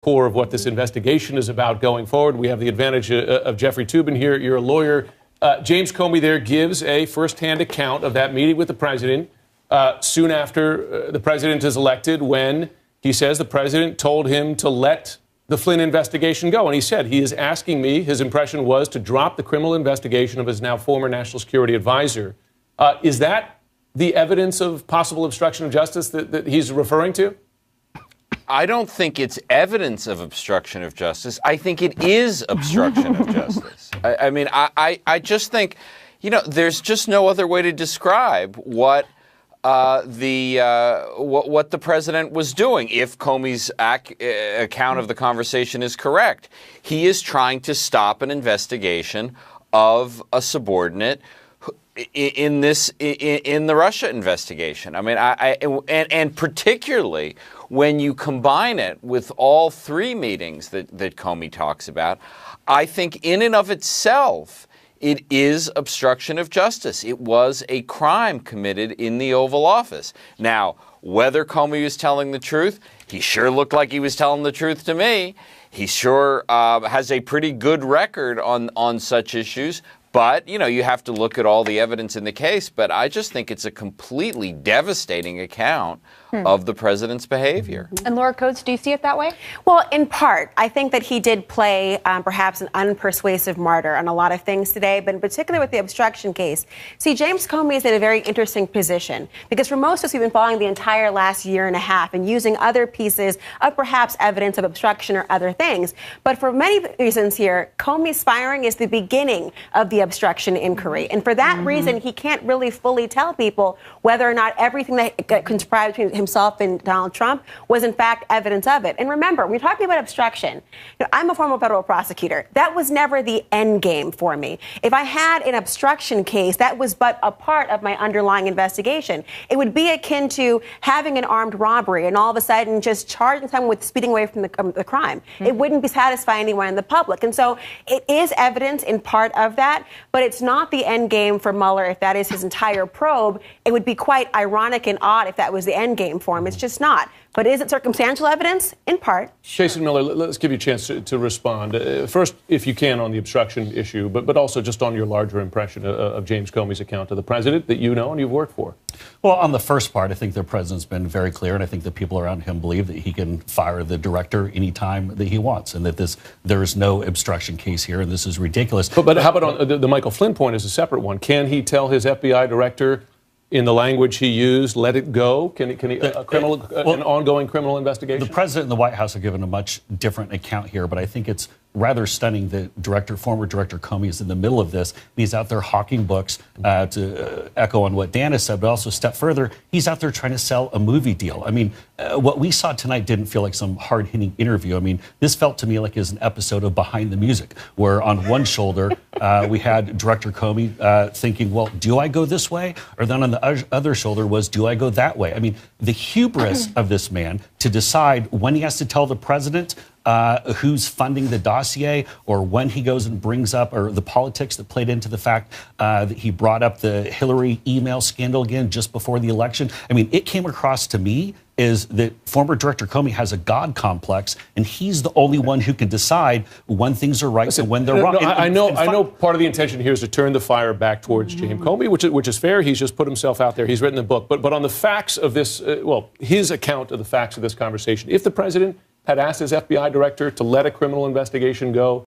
core of what this investigation is about going forward. We have the advantage of Jeffrey Toobin here. You're a lawyer. James Comey there gives a firsthand account of that meeting with the president soon after the president is elected, when he says the president told him to let the Flynn investigation go. And he said he is asking me, his impression was, to drop the criminal investigation of his now former national security advisor. Is that the evidence of possible obstruction of justice that he's referring to? I don't think it's evidence of obstruction of justice. I think it is obstruction of justice. I just think, there's just no other way to describe what the president was doing. If Comey's account of the conversation is correct, he is trying to stop an investigation of a subordinate in the Russia investigation. And particularly when you combine it with all three meetings that Comey talks about, I think in and of itself, it is obstruction of justice. It was a crime committed in the Oval Office. Now, whether Comey was telling the truth, he sure looked like he was telling the truth to me. He sure has a pretty good record on such issues. But, you have to look at all the evidence in the case. But I just think it's a completely devastating account of the president's behavior. And Laura Coates, do you see it that way? Well, in part, I think that he did play perhaps an unpersuasive martyr on a lot of things today, but in particular with the obstruction case. See, James Comey is in a very interesting position because for most of us, we've been following the entire last year and a half and using other pieces of perhaps evidence of obstruction or other things. But for many reasons here, Comey's firing is the beginning of the obstruction inquiry. And for that reason, he can't really fully tell people whether or not everything that conspired between himself and Donald Trump was in fact evidence of it. And remember, when we're talking about obstruction, I'm a former federal prosecutor. That was never the end game for me. If I had an obstruction case, that was but a part of my underlying investigation. It would be akin to having an armed robbery and all of a sudden just charging someone with speeding away from the crime. It wouldn't be satisfying anyone in the public. And so it is evidence in part of that, but it's not the end game for Mueller if that is his entire probe. It would be quite ironic and odd if that was the end game for him. It's just not. But is it circumstantial evidence? In part. Jason Miller, let's give you a chance to respond. First, if you can, on the obstruction issue, but also just on your larger impression of James Comey's account of the president that you know and you've worked for. Well, on the first part, I think the president's been very clear, and I think the people around him believe that he can fire the director anytime that he wants, and that there is no obstruction case here, and this is ridiculous. But how about on the Michael Flynn point is a separate one. Can he tell his FBI director, in the language he used, let it go? Can he an ongoing criminal investigation? The president and the White House have given a much different account here, but I think it's rather stunning that former director Comey is in the middle of this. And he's out there hawking books to echo on what Dan has said, but also a step further, he's out there trying to sell a movie deal. What we saw tonight didn't feel like some hard-hitting interview. This felt to me like it was an episode of Behind the Music, where on one shoulder we had Director Comey thinking, well, do I go this way? Or then on the other shoulder was, do I go that way? The hubris of this man to decide when he has to tell the president who's funding the dossier, or when he goes and brings up, or the politics that played into the fact that he brought up the Hillary email scandal again just before the election. It came across to me is that former Director Comey has a God complex, and he's the only one who can decide when things are right and when they're wrong. I know part of the intention here is to turn the fire back towards James Comey, which is fair. He's just put himself out there. He's written the book. But on the facts of this, his account of the facts of this conversation, if the president had asked his FBI director to let a criminal investigation go,